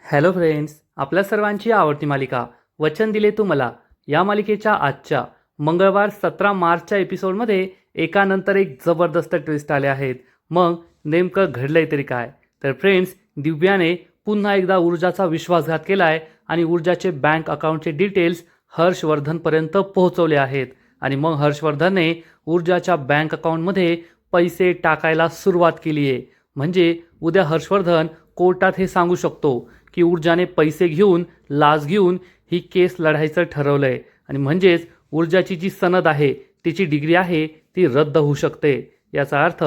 Hello friends, आपल्या सर्वांची आवडती मालिका वचन दिले तू मला या मालिकेच्या आजच्या मंगळवार 17 मार्चच्या एपिसोडमध्ये एकानंतर एक जबरदस्त ट्विस्ट आले आहेत. मग नेमकं घडलंय तरी काय? तर फ्रेंड्स, दिव्याने पुन्हा एकदा ऊर्जाचा विश्वासघात केलाय आणि ऊर्जाचे बँक अकाउंटचे डिटेल्स हर्षवर्धनपर्यंत पोहोचवले आहेत. आणि मग हर्षवर्धनने ऊर्जाच्या बँक अकाउंटमध्ये पैसे टाकायला सुरुवात केली आहे. म्हणजे उद्या हर्षवर्धन कोर्टात हे सांगू शकतो की ऊर्जाने पैसे घेऊन लाच घेऊन ही केस लढायचं ठरवलंय. आणि म्हणजेच ऊर्जाची जी सनद आहे, तिची डिग्री आहे, ती रद्द होऊ शकते. याचा अर्थ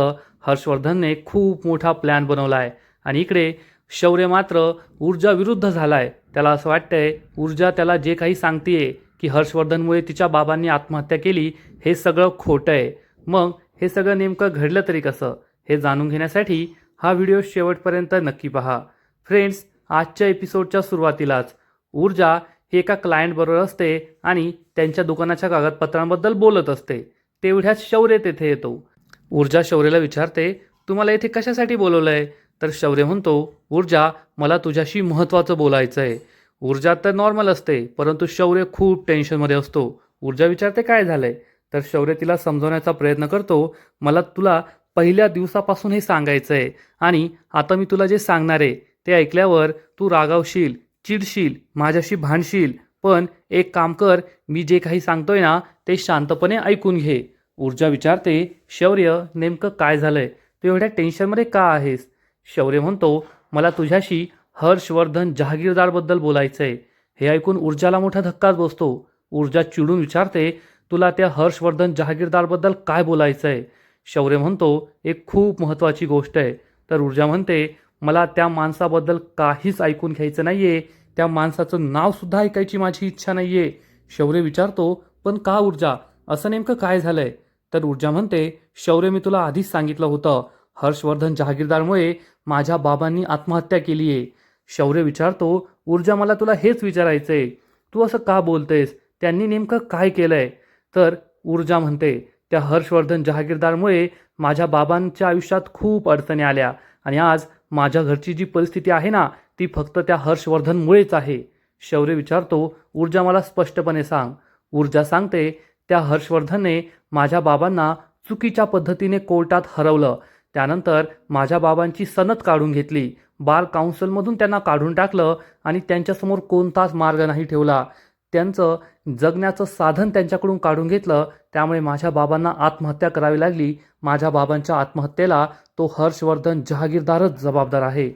हर्षवर्धनने खूप मोठा प्लॅन बनवलाय. आणि इकडे शौर्य मात्र ऊर्जा विरुद्ध झालाय. त्याला असं वाटतंय ऊर्जा त्याला जे काही सांगतेय की हर्षवर्धनमुळे तिच्या बाबांनी आत्महत्या केली, हे सगळं खोटं आहे. मग हे सगळं नेमकं घडलं तरी कसं, हे जाणून घेण्यासाठी हा व्हिडिओ शेवटपर्यंत नक्की पहा. फ्रेंड्स, आजच्या एपिसोडच्या सुरुवातीलाच ऊर्जा ही एका क्लायंटबरोबर असते आणि त्यांच्या दुकानाच्या कागदपत्रांबद्दल बोलत असते. तेवढ्यात शौर्य तेथे येतो. ऊर्जा शौर्यला विचारते, तुम्हाला इथे कशासाठी बोलवलंय? तर शौर्य म्हणतो, ऊर्जा, मला तुझ्याशी महत्त्वाचं बोलायचं आहे. ऊर्जा तर नॉर्मल असते, परंतु शौर्य खूप टेन्शनमध्ये असतो. ऊर्जा विचारते, काय झालंय? तर शौर्य तिला समजवण्याचा प्रयत्न करतो, मला तुला पहिल्या दिवसापासून हे सांगायचं आहे आणि आता मी तुला जे सांगणार आहे ते ऐकल्यावर तू रागावशील, चिडशील, माझ्याशी भांडशील, पण एक काम कर, मी जे काही सांगतोय ना ते शांतपणे ऐकून घे. ऊर्जा विचारते, शौर्य, नेमकं काय झालंय? तू एवढ्या टेन्शनमध्ये का आहेस? शौर्य म्हणतो, मला तुझ्याशी हर्षवर्धन जहागीरदारबद्दल बोलायचं आहे. हे ऐकून ऊर्जाला मोठा धक्काच बसतो. ऊर्जा चिडून विचारते, तुला त्या हर्षवर्धन जहागीरदारबद्दल काय बोलायचं आहे? शौर्य म्हणतो, एक खूप महत्त्वाची गोष्ट आहे. तर ऊर्जा म्हणते, मला त्या माणसाबद्दल काहीच ऐकून घ्यायचं नाहीये, त्या माणसाचं नावसुद्धा ऐकायची माझी इच्छा नाहीये. शौर्य विचारतो, पण का ऊर्जा, असं नेमकं काय झालंय? तर ऊर्जा म्हणते, शौर्य, मी तुला आधीच सांगितलं होतं, हर्षवर्धन जहागीरदारमुळे माझ्या बाबांनी आत्महत्या केली आहे. शौर्य विचारतो, ऊर्जा, मला तुला हेच विचारायचंय, तू असं का बोलतेस? त्यांनी नेमकं काय केलंय? तर ऊर्जा म्हणते, त्या हर्षवर्धन जहागीरदारमुळे माझ्या बाबांच्या आयुष्यात खूप अडचणी आल्या आणि आज माझ्या घरची जी परिस्थिती आहे ना, ती फक्त त्या हर्षवर्धनमुळेच आहे. शौर्य विचारतो, ऊर्जा, मला स्पष्टपणे सांग. ऊर्जा सांगते, त्या हर्षवर्धनने माझ्या बाबांना चुकीच्या पद्धतीने कोर्टात हरवलं. त्यानंतर माझ्या बाबांची सनद काढून घेतली, बार काउन्सिलमधून त्यांना काढून टाकलं आणि त्यांच्यासमोर कोणताच मार्ग नाही ठेवला. त्यांचं जगण्याचं साधन त्यांच्याकडून काढून घेतलं. त्यामुळे माझ्या बाबांना आत्महत्या करावी लागली. माझ्या बाबांच्या आत्महत्येला तो हर्षवर्धन जहागीरदारच जबाबदार आहे.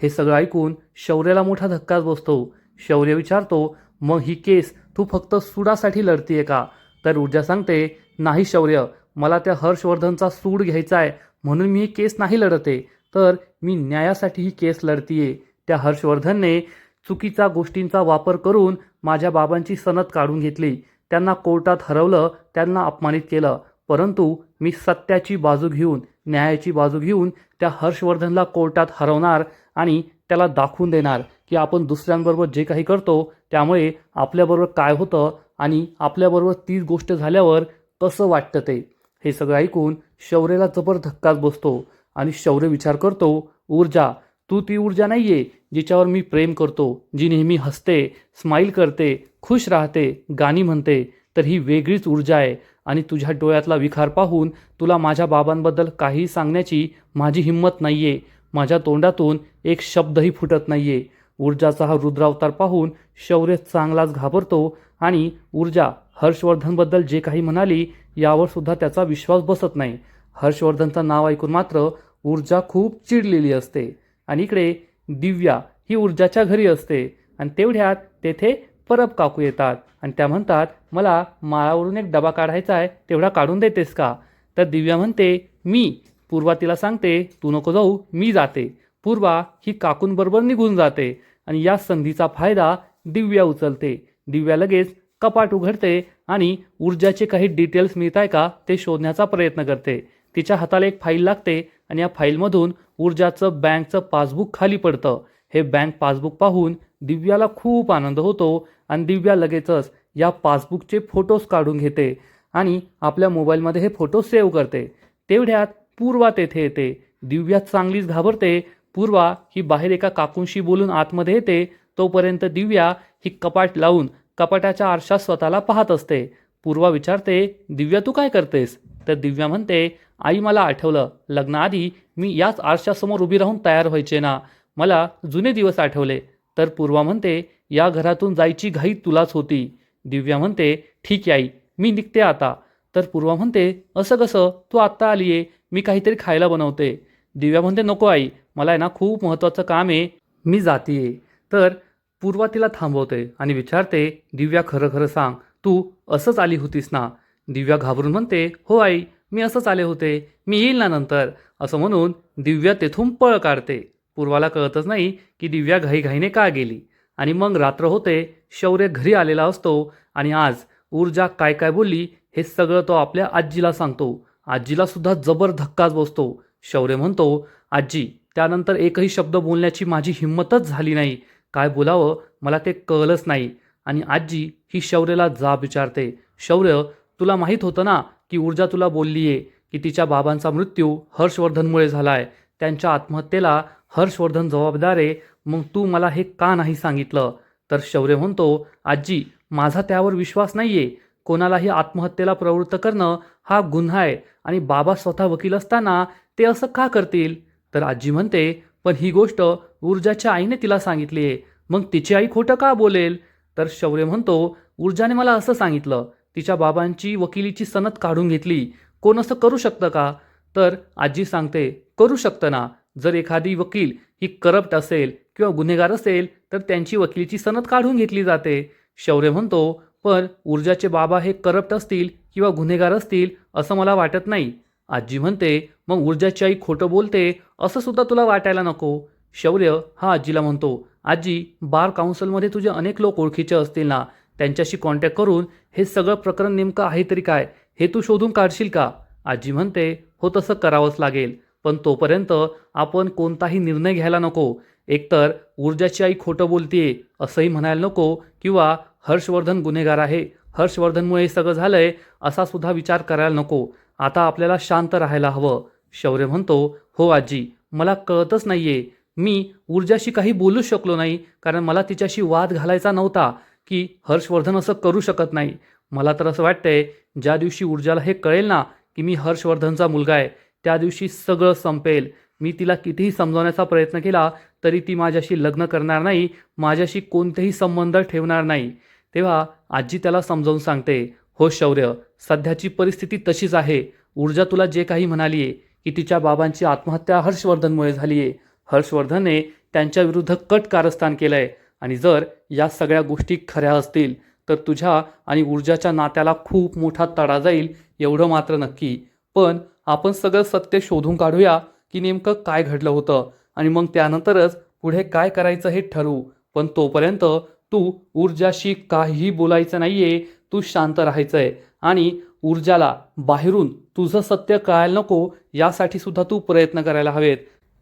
हे सगळं ऐकून शौर्याला मोठा धक्काच बसतो. शौर्य विचारतो, मग ही केस तू फक्त सुडासाठी लढतीये का? तर ऊर्जा सांगते, नाही शौर्य, मला त्या हर्षवर्धनचा सूड घ्यायचा आहे म्हणून मी ही केस नाही लढते, तर मी न्यायासाठी ही केस लढतीये. त्या हर्षवर्धनने चुकीच्या गोष्टींचा वापर करून माझ्या बाबांची सनद काढून घेतली, त्यांना कोर्टात हरवलं, त्यांना अपमानित केलं. परंतु मी सत्याची बाजू घेऊन, न्यायाची बाजू घेऊन त्या हर्षवर्धनला कोर्टात हरवणार आणि त्याला दाखवून देणार की आपण दुसऱ्यांबरोबर जे काही करतो त्यामुळे आपल्याबरोबर काय होतं आणि आपल्याबरोबर तीच गोष्ट झाल्यावर कसं वाटतं ते. हे सगळं ऐकून शौर्यला जबर धक्काच बसतो आणि शौर्य विचार करतो, ऊर्जा, तू ती ऊर्जा नाहीये जिच्यावर मी प्रेम करतो, जी नेहमी हसते, स्माईल करते, खुश राहते, गाणी म्हणते. तर ही वेगळीच ऊर्जा आहे आणि तुझ्या डोळ्यातला विखार पाहून तुला माझ्या बाबांबद्दल काही सांगण्याची माझी हिंमत नाहीये. माझ्या तोंडातून एक शब्दही फुटत नाहीये. ऊर्जाचा हा रुद्रावतार पाहून शौर्य चांगलाच घाबरतो आणि ऊर्जा हर्षवर्धनबद्दल जे काही म्हणाली यावर सुद्धा त्याचा विश्वास बसत नाही. हर्षवर्धनचं नाव ऐकून मात्र ऊर्जा खूप चिडलेली असते. आणि इकडे दिव्या ही ऊर्जाच्या घरी असते आणि तेवढ्यात तेथे परब काकू येतात आणि त्या म्हणतात, मला माळावरून एक डबा काढायचा आहे, तेवढा काढून देतेस का? तर दिव्या म्हणते, मी. पूर्वा तिला सांगते, तू नको जाऊ, मी जाते. पूर्वा ही काकूंबरोबर निघून जाते आणि या संधीचा फायदा दिव्या उचलते. दिव्या लगेच कपाट उघडते आणि ऊर्जाचे काही डिटेल्स मिळत आहे का ते शोधण्याचा प्रयत्न करते. तिच्या हाताला एक फाईल लागते आणि या फाईलमधून ऊर्जाचं बँकचं पासबुक खाली पडतं. हे बँक पासबुक पाहून दिव्याला खूप आनंद होतो आणि दिव्या लगेचच या पासबुकचे फोटोज काढून घेते आणि आपल्या मोबाईलमध्ये हे फोटो सेव्ह करते. तेवढ्यात पूर्वा तेथे येते. दिव्या चांगलीच घाबरते, पूर्वा ही बाहेर एका काकूंशी बोलून आतमध्ये येते, तोपर्यंत दिव्या ही कपाट लावून कपाटाच्या आरशात स्वतःला पाहत असते. पूर्वा विचारते, दिव्या तू काय करतेस? तर दिव्या म्हणते, आई मला आठवलं, लग्नाआधी मी याच आरशासमोर उभी राहून तयार व्हायचे ना, मला जुने दिवस आठवले. तर पूर्वा म्हणते, या घरातून जायची घाई तुलाच होती. दिव्या म्हणते, ठीक आहे आई, मी निघते आता. तर पूर्वा म्हणते, असं कसं, तू आत्ता आली आहे, मी काहीतरी खायला बनवते. दिव्या म्हणते, नको आई, मला आहे ना खूप महत्त्वाचं काम आहे, मी जातीये. तर पूर्वा तिला थांबवते आणि विचारते, दिव्या खरं खरं सांग, तू असंच आली होतीस ना? दिव्या घाबरून म्हणते, हो आई, मी असंच आले होते, मी येईल ना नंतर. असं म्हणून दिव्या तेथून पळ काढते. पूर्वाला कळतच नाही की दिव्या घाईघाईने का गेली. आणि मग रात्र होते, शौर्य घरी आलेला असतो आणि आज ऊर्जा काय काय बोलली हे सगळं तो आपल्या आजीला सांगतो. आजीला सुद्धा जबर धक्काच बसतो. शौर्य म्हणतो, आजी, त्यानंतर एकही शब्द बोलण्याची माझी हिंमतच झाली नाही. काय बोलावं मला ते कळलंच नाही. आणि आजी ही शौर्यला जाब विचारते, शौर्य, तुला माहीत होतं ना की ऊर्जा तुला बोलली आहे की तिच्या बाबांचा मृत्यू हर्षवर्धनमुळे झाला आहे, त्यांच्या आत्महत्येला हर्षवर्धन जबाबदार आहे, मग तू मला हे का नाही सांगितलं? तर शौर्य म्हणतो, आजी, माझा त्यावर विश्वास नाही आहे. कोणालाही आत्महत्येला प्रवृत्त करणं हा गुन्हा आहे आणि बाबा स्वतः वकील असताना ते असं का करतील? तर आजी म्हणते, पण ही गोष्ट ऊर्जाच्या आईने तिला सांगितली आहे, मग तिची आई खोटं का बोलेल? तर शौर्य म्हणतो, ऊर्जाने मला असं सांगितलं, तिच्या बाबांची वकिलीची सनद काढून घेतली. कोण असं करू शकतं का? तर आजी सांगते, करू शकतं ना. जर एखादी वकील ही करप्ट असेल किंवा गुन्हेगार असेल तर त्यांची वकिलीची सनद काढून घेतली जाते. शौर्य म्हणतो, पण ऊर्जाचे बाबा हे करप्ट असतील किंवा गुन्हेगार असतील असं मला वाटत नाही. आजी म्हणते, मग ऊर्जाची आई खोटं बोलते असं सुद्धा तुला वाटायला नको. शौर्य हा आजीला म्हणतो, आजी, बार काउन्सिलमध्ये तुझे अनेक लोक ओळखीचे असतील ना, त्यांच्याशी कॉन्टॅक्ट करून हे सगळं प्रकरण नेमकं आहे तरी काय हे तू शोधून काढशील का? आजी म्हणते, हो तसं करावंच लागेल, पण तोपर्यंत आपण कोणताही निर्णय घ्यायला नको. एकतर ऊर्जाची आई खोटं बोलतीये असंही म्हणायला नको किंवा हर्षवर्धन गुन्हेगार आहे, हर्षवर्धनमुळे हे सगळं झालंय असा सुद्धा विचार करायला नको. आता आपल्याला शांत राहायला हवं. शौर्य म्हणतो, हो आजी, मला कळतच नाहीये, मी ऊर्जाशी काही बोलूच शकलो नाही कारण मला तिच्याशी वाद घालायचा नव्हता की हर्षवर्धन असं करू शकत नाही. मला तर असं वाटतंय, ज्या दिवशी ऊर्जाला हे कळेल ना की मी हर्षवर्धनचा मुलगा आहे, त्या दिवशी सगळं संपेल. मी तिला कितीही समजावण्याचा प्रयत्न केला तरी ती माझ्याशी लग्न करणार नाही, माझ्याशी कोणतेही संबंध ठेवणार नाही. तेव्हा आजी त्याला समजावून सांगते, हो शौर्य, सध्याची परिस्थिती तशीच आहे. ऊर्जा तुला जे काही म्हणाली आहे की तिच्या बाबांची आत्महत्या हर्षवर्धनमुळे झाली आहे, हर्षवर्धनने त्यांच्या विरुद्ध कट कारस्थान केलं आहे आणि जर या सगळ्या गोष्टी खऱ्या असतील तर तुझ्या आणि ऊर्जाच्या नात्याला खूप मोठा तडा जाईल, एवढं मात्र नक्की. पण आपण सगळं सत्य शोधून काढूया की नेमकं काय घडलं होतं आणि मग त्यानंतरच पुढे काय करायचं हे ठरवू. पण तोपर्यंत तू ऊर्जाशी काहीही बोलायचं नाहीये, तू शांत राहायचंय आणि ऊर्जाला बाहेरून तुझं सत्य कळायला नको यासाठी सुद्धा तू प्रयत्न करायला हवेत.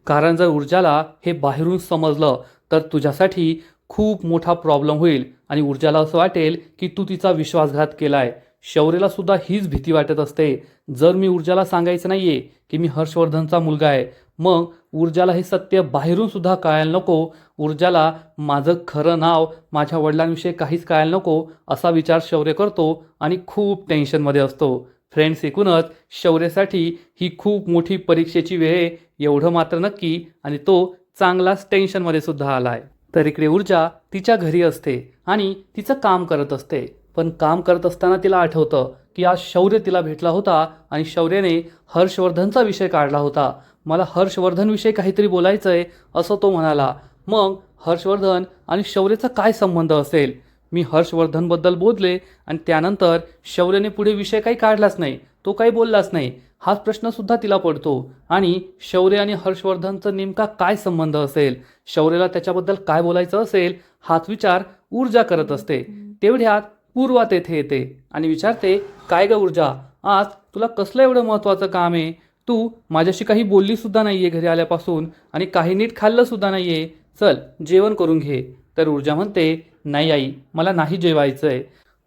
कारण जर ऊर्जाला हे बाहेरून समजलं तर तुझ्यासाठी खूप मोठा प्रॉब्लेम होईल आणि ऊर्जाला असं वाटेल की तू तिचा विश्वासघात केलाय. शौर्यला सुद्धा हीच भीती वाटत असते, जर मी ऊर्जाला सांगायचं नाहीये की मी हर्षवर्धनचा मुलगा आहे, मग ऊर्जाला हे सत्य बाहेरून सुद्धा कळायला नको, ऊर्जाला माझं खरं नाव, माझ्या वडिलांविषयी काहीच कळायला नको असा विचार शौर्य करतो आणि खूप टेन्शनमध्ये असतो. फ्रेंड्स, एकूणच शौर्यसाठी ही खूप मोठी परीक्षेची वेळ आहे, एवढं मात्र नक्की, आणि तो चांगलाच टेन्शनमध्ये सुद्धा आलाय. तर इकडे ऊर्जा तिच्या घरी असते आणि तिचं काम करत असते. पण काम करत असताना तिला आठवतं की आज शौर्य तिला भेटला होता आणि शौर्याने हर्षवर्धनचा विषय काढला होता. मला हर्षवर्धनविषयी काहीतरी बोलायचं आहे असं तो म्हणाला. मग हर्षवर्धन आणि शौर्याचा काय संबंध असेल? मी हर्षवर्धनबद्दल बोलले आणि त्यानंतर शौर्याने पुढे विषय काही काढलाच नाही, तो काही बोललाच नाही. हाच प्रश्नसुद्धा तिला पडतो. आणि शौर्य आणि हर्षवर्धनचा नेमका काय संबंध असेल? शौर्याला त्याच्याबद्दल काय बोलायचं असेल हाच विचार ऊर्जा करत असते. तेवढ्यात पूर्वा तेथे येते आणि विचारते, काय ग ऊर्जा, आज तुला कसलं एवढं महत्त्वाचं काम आहे? तू माझ्याशी काही बोलली सुद्धा नाहीये घरी आल्यापासून आणि काही नीट खाल्लं सुद्धा नाहीये, चल जेवण करून घे. तर ऊर्जा म्हणते, नाही आई, मला नाही जेवायचंय.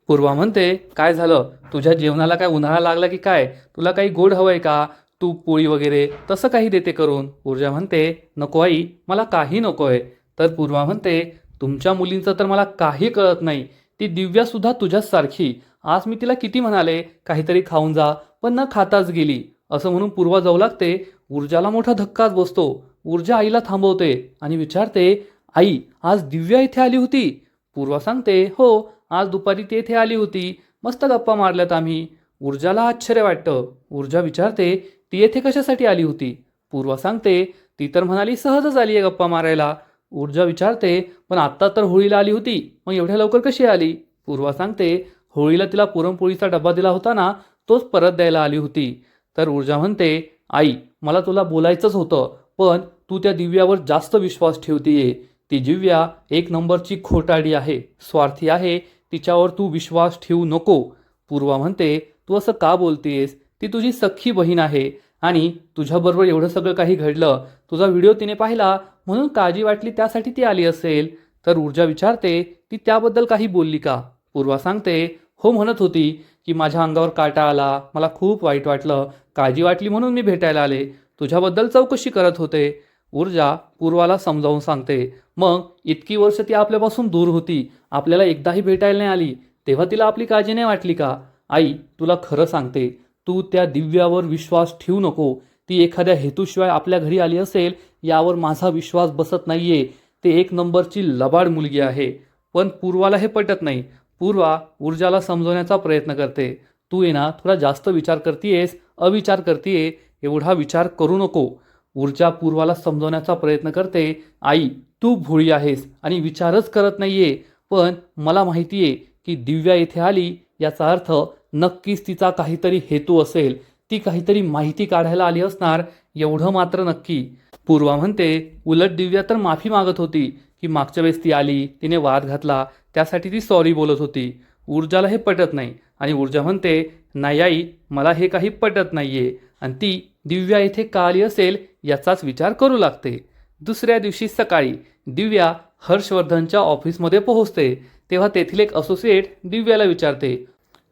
पूर्वा म्हणते, काय झालं, तुझ्या जेवणाला काय उन्हाळा लागला की काय? तुला काही गोड हवंय का? तूप पोळी वगैरे तसं काही देते करून. ऊर्जा म्हणते नको आई, मला काही नको आहे. तर पूर्वा म्हणते तुमच्या मुलींचं तर मला काही कळत नाही. ती दिव्यासुद्धा तुझ्याच सारखी. आज मी तिला किती म्हणाले काहीतरी खाऊन जा, पण न खाताच गेली. असं म्हणून पूर्वा जाऊ लागते. ऊर्जाला मोठा धक्काच बसतो. ऊर्जा आईला थांबवते आणि विचारते आई, आज दिव्या इथे आली होती? पूर्वा सांगते हो, आज दुपारी ती इथे आली होती. मस्त गप्पा मारल्यात आम्ही. ऊर्जाला आश्चर्य वाटतं. ऊर्जा विचारते ती येथे कशासाठी आली होती? पूर्वा सांगते ती तर म्हणाली सहजच आली आहे गप्पा मारायला. ऊर्जा विचारते पण आत्ता तर होळीला आली होती, मग एवढ्या लवकर कशी आली? पूर्वा सांगते होळीला तिला पुरणपोळीचा डबा दिला होता ना, तोच परत द्यायला आली होती. तर ऊर्जा म्हणते आई, मला तुला बोलायचंच होतं, पण तू त्या दिव्यावर जास्त विश्वास ठेवतीये. ती दिव्या एक नंबरची खोटाडी आहे, स्वार्थी आहे. तिच्यावर तू विश्वास ठेवू नको. पूर्वा म्हणते तू असं का बोलतेस? ती तुझी सख्खी बहीण आहे आणि तुझ्याबरोबर एवढं सगळं काही घडलं. तुझा व्हिडिओ तिने पाहिला म्हणून काळजी वाटली, त्यासाठी ती आली असेल. तर ऊर्जा विचारते ती त्याबद्दल काही बोलली का? पूर्वा सांगते हो, म्हणत होती की माझ्या अंगावर काटा आला, मला खूप वाईट वाटलं, काळजी वाटली म्हणून मी भेटायला आले, तुझ्याबद्दल चौकशी करत होते. ऊर्जा पूर्वाला समजावून सांगते मग इतकी वर्ष ती आपल्यापासून दूर होती, आपल्याला एकदाही भेटायला नाही आली, तेव्हा तिला आपली काळजी नाही वाटली का? आई, तुला खरं सांगते, तू त्या दिव्यावर विश्वास ठेवू नको. ती एखाद्या हेतूशिवाय आपल्या घरी आली असेल यावर माझा विश्वास बसत नाहीये. ते एक नंबरची लबाड मुलगी आहे. पण पूर्वाला हे पटत नाही. पूर्वा ऊर्जाला समजवण्याचा प्रयत्न करते. तू ये ना, थोडा जास्त विचार करतीयेस, अविचार करतीये, एवढा विचार करू नको. ऊर्जा पूर्वाला समजवण्याचा प्रयत्न करते. आई, तू भोळी आहेस आणि विचारच करत नाहीये. पण मला माहितीये की दिव्या इथे आली याचा अर्थ नक्कीच तिचा काहीतरी हेतू असेल. ती काहीतरी माहिती काढायला आली असणार, एवढं मात्र नक्की. पूर्वा म्हणते उलट दिव्या तर माफी मागत होती की मागच्या वेळेस ती आली, तिने वाद घातला, त्यासाठी ती सॉरी बोलत होती. ऊर्जाला हे पटत नाही आणि ऊर्जा म्हणते नाही आई, मला हे काही पटत नाहीये. आणि ती दिव्या इथे का आली असेल याचाच विचार करू लागते. दुसऱ्या दिवशी सकाळी दिव्या हर्षवर्धनच्या ऑफिसमध्ये पोहोचते. तेव्हा तेथील एक असोसिएट दिव्याला विचारते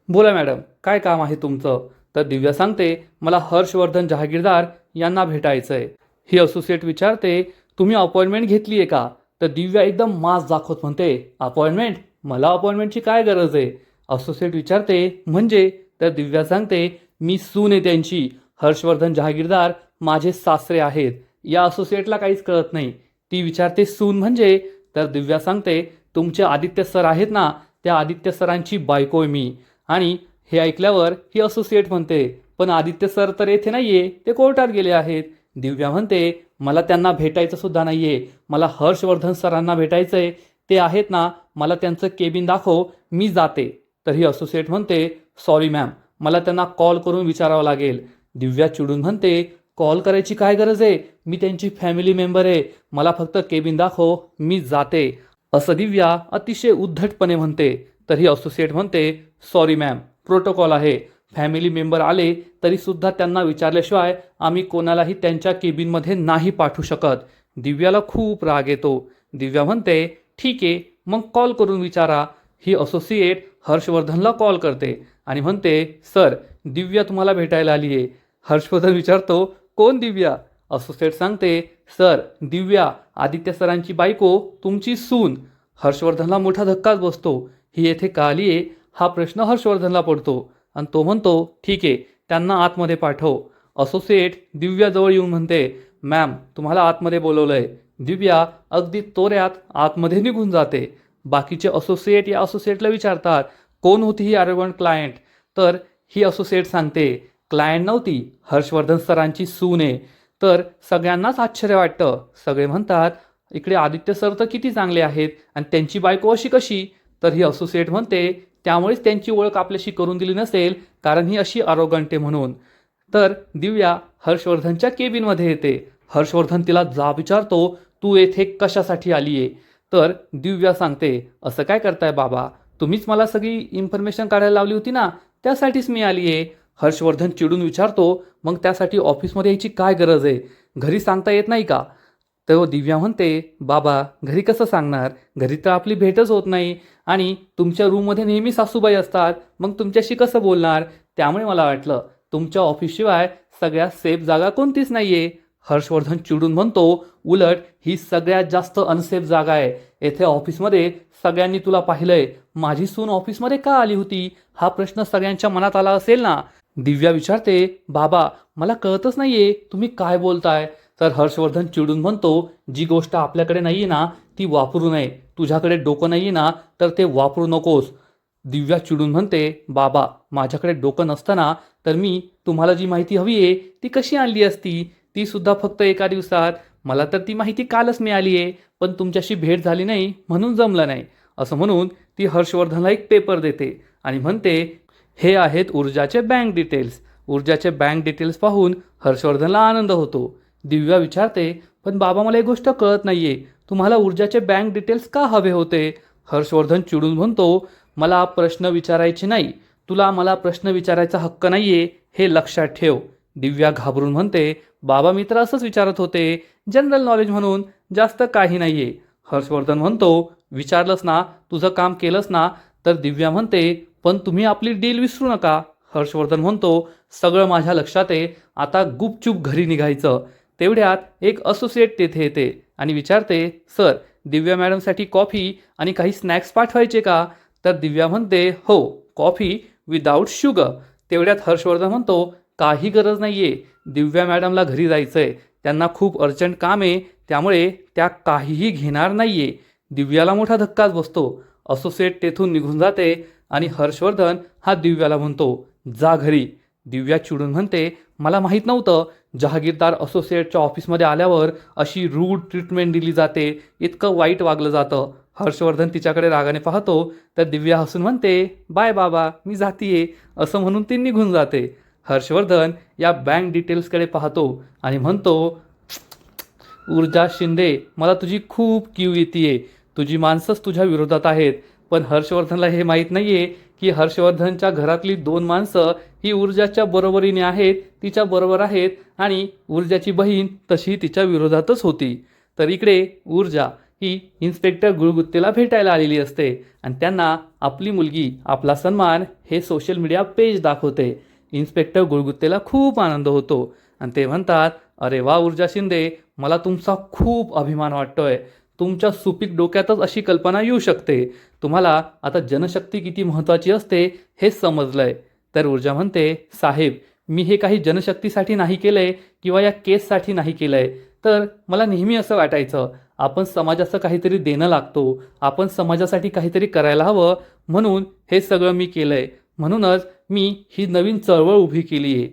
बोला मॅडम, काय काम आहे तुमचं? तर दिव्या सांगते मला हर्षवर्धन जहागीरदार यांना भेटायचं आहे. ही असोसिएट विचारते तुम्ही अपॉइंटमेंट घेतली आहे का? तर दिव्या एकदम मास दाखवत म्हणते अपॉइंटमेंट? मला अपॉइंटमेंटची काय गरज आहे? असोसिएट विचारते म्हणजे? तर दिव्या सांगते मी सून आहे त्यांची. हर्षवर्धन जहागीरदार माझे सासरे आहेत. या असोसिएटला काहीच कळत नाही. ती विचारते सून म्हणजे? तर दिव्या सांगते तुमचे आदित्य सर आहेत ना, त्या आदित्य सरांची बायको आहे मी. आणि हे ऐकल्यावर ही असोसिएट म्हणते पण आदित्य सर तर येथे नाहीये, ते कोर्टात गेले आहेत. दिव्या म्हणते मला त्यांना भेटायचं सुद्धा नाहीये, मला हर्षवर्धन सरांना भेटायचंय. ते आहेत ना, मला त्यांचं केबिन दाखव, मी जाते. तर ही असोसिएट म्हणते सॉरी मॅम, मला त्यांना कॉल करून विचारावं लागेल. दिव्या चिडून म्हणते कॉल करायची काय गरज आहे, मी त्यांची फॅमिली मेंबर आहे, मला फक्त केबिन दाखव, मी जाते. असं दिव्या अतिशय उद्धटपणे म्हणते. तर ही असोसिएट म्हणते सॉरी मॅम, प्रोटोकॉल आहे, फॅमिली मेंबर आले तरीसुद्धा त्यांना विचारल्याशिवाय आम्ही कोणालाही त्यांच्या केबिनमध्ये नाही पाठवू शकत. दिव्याला खूप राग येतो. दिव्या म्हणते ठीक आहे, मग कॉल करून विचारा. ही असोसिएट हर्षवर्धनला कॉल करते आणि म्हणते सर, दिव्या तुम्हाला भेटायला आली आहे. हर्षवर्धन विचारतो कोण दिव्या? असोसिएट सांगते सर, दिव्या आदित्य सरांची बायको, तुमची सून. हर्षवर्धनला मोठा धक्काच बसतो. ही येथे का आली आहे हा प्रश्न हर्षवर्धनला पडतो आणि तो म्हणतो ठीक आहे, त्यांना आतमध्ये पाठव. असोसिएट दिव्याजवळ येऊन म्हणते मॅम, तुम्हाला आतमध्ये बोलवलंय. दिव्या अगदी तोऱ्यात आतमध्ये निघून जाते. बाकीचे असोसिएट या असोसिएटला विचारतात कोण होती ही अरेगॉन्ट क्लायंट? तर ही असोसिएट सांगते क्लायंट नव्हती, हर्षवर्धन सरांची सून आहे. तर सगळ्यांनाच आश्चर्य वाटतं. सगळे म्हणतात इकडे आदित्य सर तर किती चांगले आहेत आणि त्यांची बायको अशी कशी? तर ही असोसिएट म्हणते त्यामुळेच त्यांची ओळख आपल्याशी करून दिली नसेल, कारण ही अशी अरोगंट आहे म्हणून. तर दिव्या हर्षवर्धनच्या केबिनमध्ये येते. हर्षवर्धन तिला जाब विचारतो तू येथे कशासाठी आली आहे? तर दिव्या सांगते असं काय करताय बाबा, तुम्हीच मला सगळी इन्फॉर्मेशन काढायला लावली होती ना, त्यासाठीच मी आली आहे. हर्षवर्धन चिडून विचारतो मग त्यासाठी ऑफिसमध्ये यायची काय गरज आहे? घरी सांगता येत नाही का? तर दिव्या म्हणते बाबा, घरी कसं सांगणार, घरी तर आपली भेटच होत नाही आणि तुमच्या रूममध्ये नेहमी सासूबाई असतात, मग तुमच्याशी कसं बोलणार? त्यामुळे मला वाटलं तुमच्या ऑफिसशिवाय सगळ्यात सेफ जागा कोणतीच नाहीये. हर्षवर्धन चिडून म्हणतो, उलट ही सगळ्यात जास्त अनसेफ जागा आहे. येथे ऑफिसमध्ये सगळ्यांनी तुला पाहिलंय. माझी सून ऑफिसमध्ये का आली होती हा प्रश्न सगळ्यांच्या मनात आला असेल ना. दिव्या विचारते, बाबा मला कळतच नाहीये तुम्ही काय बोलताय. तर हर्षवर्धन चिडून म्हणतो, जी गोष्ट आपल्याकडे नाहीये ना ती वापरू नये. तुझ्याकडे डोकं नाहीये ना तर ते वापरू नकोस. दिव्या चिडून म्हणते, बाबा माझ्याकडे डोकं नसताना तर मी तुम्हाला जी माहिती हवी आहे ती कशी आणली असती, ती सुद्धा फक्त एका दिवसात. मला तर ती माहिती कालच मिळाली आहे, पण तुमच्याशी भेट झाली नाही म्हणून जमलं नाही. असं म्हणून ती हर्षवर्धनला एक पेपर देते आणि म्हणते, हे आहेत ऊर्जाचे बँक डिटेल्स. ऊर्जाचे बँक डिटेल्स पाहून हर्षवर्धनला आनंद होतो. दिव्या विचारते, पण बाबा मला एक गोष्ट कळत नाहीये, तुम्हाला ऊर्जाचे बँक डिटेल्स का हवे होते. हर्षवर्धन चिडून म्हणतो, मला प्रश्न विचारायचे नाही. तुला मला प्रश्न विचारायचा हक्क नाहीये हे लक्षात ठेव. दिव्या घाबरून म्हणते, बाबा मी तर असंच विचारत होते, जनरल नॉलेज म्हणून, जास्त काही नाहीये. हर्षवर्धन म्हणतो, विचारलंस ना, तुझं काम केलंस ना. तर दिव्या म्हणते, पण तुम्ही आपली डील विसरू नका. हर्षवर्धन म्हणतो, सगळं माझ्या लक्षात आहे, आता गुपचूप घरी निघायचं. तेवढ्यात एक असोसिएट तेथे येते आणि विचारते, सर दिव्या मॅडमसाठी कॉफी आणि काही स्नॅक्स पाठवायचे का. तर दिव्या म्हणते, हो कॉफी विदाऊट शुगर. तेवढ्यात हर्षवर्धन म्हणतो, काही गरज नाहीये, दिव्या मॅडमला घरी जायचंय, त्यांना खूप अर्जंट काम आहे, त्यामुळे त्या काहीही घेणार नाहीये. दिव्याला मोठा धक्काच बसतो. असोसिएट तेथून निघून जाते आणि हर्षवर्धन हा दिव्याला म्हणतो, जा घरी. दिव्या चिडून म्हणते, मला माहीत नव्हतं जहागीरदार असोसिएटच्या ऑफिसमध्ये आल्यावर अशी रूड ट्रीटमेंट दिली जाते, इतकं वाईट वागलं जातं. हर्षवर्धन तिच्याकडे रागाने पाहतो तर दिव्या हसून म्हणते, बाय बाबा मी जातीये. असं म्हणून ती निघून जाते. हर्षवर्धन या बँक डिटेल्सकडे पाहतो आणि म्हणतो, ऊर्जा शिंदे मला तुझी खूप कीव येते. तुझी माणसंच तुझ्या विरोधात आहेत. पण हर्षवर्धनला हे माहीत नाहीये की हर्षवर्धनच्या घरातली 2 माणसं ही ऊर्जाच्या बरोबरीने आहेत, तिच्या बरोबर आहेत आणि ऊर्जाची बहीण तशी तिच्या विरोधातच होती. तर इकडे ऊर्जा ही इन्स्पेक्टर गुळगुत्तेला भेटायला आलेली असते आणि त्यांना आपली मुलगी, आपला सन्मान हे सोशल मीडिया पेज दाखवते. इन्स्पेक्टर गुळगुत्तेला खूप आनंद होतो आणि ते म्हणतात, अरे वा ऊर्जा शिंदे, मला तुमचा खूप अभिमान वाटतोय. तुमच्या सुपीक डोक्यातच अशी कल्पना येऊ शकते. तुम्हाला आता जनशक्ती किती महत्त्वाची असते हे समजलंय. तर ऊर्जा म्हणते, साहेब मी हे काही जनशक्तीसाठी नाही केलंय किंवा या केससाठी नाही केलंय. तर मला नेहमी असं वाटायचं, आपण समाजाचं काहीतरी देणं लागतो, आपण समाजासाठी काहीतरी करायला हवं, म्हणून हे सगळं मी केलंय. म्हणूनच मी ही नवीन चळवळ उभी केली आहे.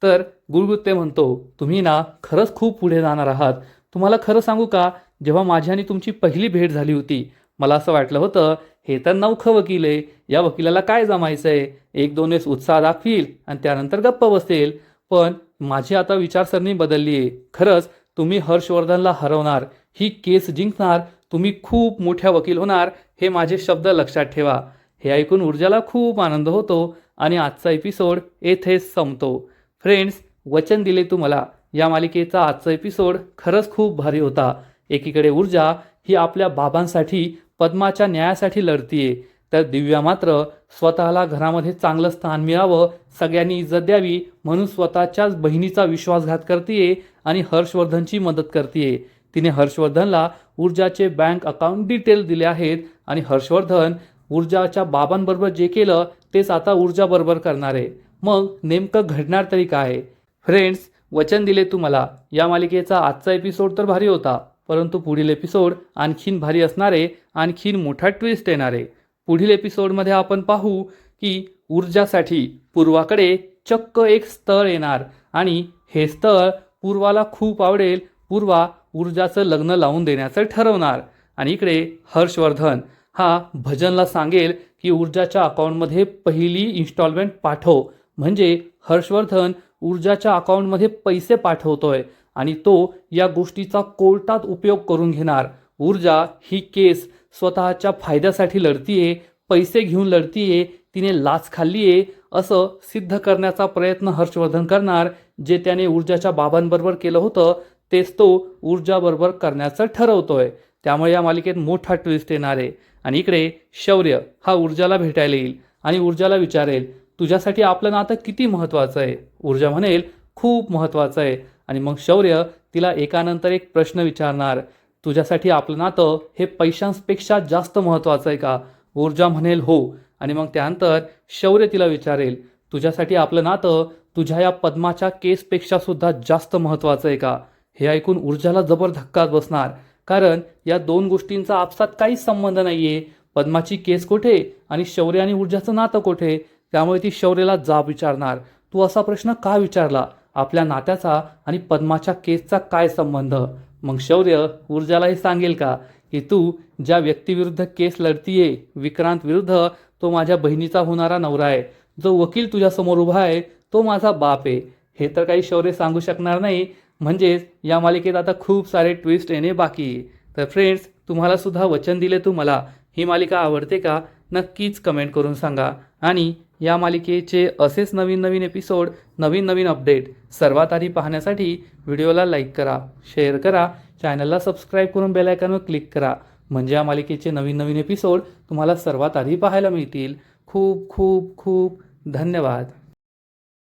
तर गुळगुत्ते म्हणतो, तुम्ही ना खरंच खूप पुढे जाणार आहात. तुम्हाला खरं सांगू का, जेव्हा माझी आणि तुमची पहिली भेट झाली होती मला असं वाटलं होतं, हे तर नवखं वकील आहे, या वकिलाला काय जमायचं आहे, 1-2 वेळेस उत्साह दाखवील आणि त्यानंतर गप्प बसेल. पण माझी आता विचारसरणी बदलली आहे. खरंच तुम्ही हर्षवर्धनला हरवणार, ही केस जिंकणार, तुम्ही खूप मोठ्या वकील होणार, हे माझे शब्द लक्षात ठेवा. हे ऐकून ऊर्जाला खूप आनंद होतो आणि आजचा एपिसोड येथेच संपतो. फ्रेंड्स, वचन दिले तुम्हाला या मालिकेचा आजचा एपिसोड खरंच खूप भारी होता. एकीकडे ऊर्जा ही आपल्या बाबांसाठी, पद्माच्या न्यायासाठी लढतीये, तर दिव्या मात्र स्वतःला घरामध्ये चांगलं स्थान मिळावं, सगळ्यांनी इज्जत द्यावी म्हणून स्वतःच्याच बहिणीचा विश्वासघात करतीये आणि हर्षवर्धनची मदत करतीये. तिने हर्षवर्धनला ऊर्जाचे बँक अकाउंट डिटेल दिले आहेत आणि हर्षवर्धन ऊर्जाच्या बाबांबरोबर जे केलं तेच आता ऊर्जाबरोबर करणार आहे. मग नेमकं घडणार तरी काय. फ्रेंड्स, वचन दिले तुम्हाला या मालिकेचा आजचा एपिसोड तर भारी होता, परंतु पुढील एपिसोड आणखीन भारी असणारे, आणखीन मोठा ट्विस्ट येणारे. पुढील एपिसोडमध्ये आपण पाहू की ऊर्जासाठी पूर्वाकडे चक्क एक स्थळ येणार आणि हे स्थळ पूर्वाला खूप आवडेल. पूर्वा ऊर्जाचं लग्न लावून देण्याचं ठरवणार आणि इकडे हर्षवर्धन हा भजनला सांगेल की ऊर्जाच्या अकाउंटमध्ये पहिली इन्स्टॉलमेंट पाठव. म्हणजे हर्षवर्धन ऊर्जाच्या अकाउंटमध्ये पैसे पाठवतोय आणि तो या गोष्टीचा कोर्टात उपयोग करून घेणार. ऊर्जा ही केस स्वतःच्या फायद्यासाठी लढतीये, पैसे घेऊन लढतीये, तिने लाच खाल्लीये असं सिद्ध करण्याचा प्रयत्न हर्षवर्धन करणार. जे त्याने ऊर्जाच्या बाबांबरोबर केलं होतं तेच तो ऊर्जाबरोबर करण्याचं ठरवतोय. त्यामुळे या मालिकेत मोठा ट्विस्ट येणार आहे. आणि इकडे शौर्य हा ऊर्जाला भेटायला येईल आणि ऊर्जाला विचारेल, तुझ्यासाठी आपलं नातं किती महत्त्वाचं आहे. ऊर्जा म्हणेल, खूप महत्त्वाचं आहे. आणि मग शौर्य तिला एकानंतर एक प्रश्न विचारणार. तुझ्यासाठी आपलं नातं हे पैशांपेक्षा जास्त महत्त्वाचं आहे का? ऊर्जा म्हणेल हो. आणि मग त्यानंतर शौर्य तिला विचारेल, तुझ्यासाठी आपलं नातं तुझ्या या पद्माच्या केसपेक्षा सुद्धा जास्त महत्त्वाचं आहे का? हे ऐकून ऊर्जाला जबर धक्काच बसणार. कारण या दोन गोष्टींचा आपसात काहीच संबंध नाहीये. पद्माची केस कुठे आणि शौर्य आणि ऊर्जाचं नातं कुठे? त्यामुळे ती शौर्यला जाब विचारणार, तू असा प्रश्न का विचारला? आपल्या नात्याचा आणि पद्माच्या केसचा काय संबंध? मग शौर्य ऊर्जाला हे सांगेल का की तू ज्या व्यक्तीविरुद्ध केस लढतीये विक्रांत विरुद्ध, तो माझ्या बहिणीचा होणारा नवरा आहे. जो वकील तुझ्यासमोर उभा आहे तो माझा बाप आहे. हे तर काही शौर्य सांगू शकणार नाही. म्हणजेच या मालिकेत आता खूप सारे ट्विस्ट येणे बाकी आहे. तर फ्रेंड्स, तुम्हाला सुद्धा वचन दिले तू मला ही मालिका आवडते का? नक्कीच कमेंट करून सांगा. आणि या मालिकेचे असेच नवीन नवीन एपिसोड, नवीन नवीन अपडेट सर्वात आधी पाहण्यासाठी व्हिडिओला लाईक करा, शेअर करा, चॅनलला सबस्क्राईब करून बेल आयकॉनवर क्लिक करा. म्हणजे या मालिकेचे नवीन नवीन एपिसोड तुम्हाला सर्वात आधी पाहायला मिळतील. खूप खूप खूप धन्यवाद.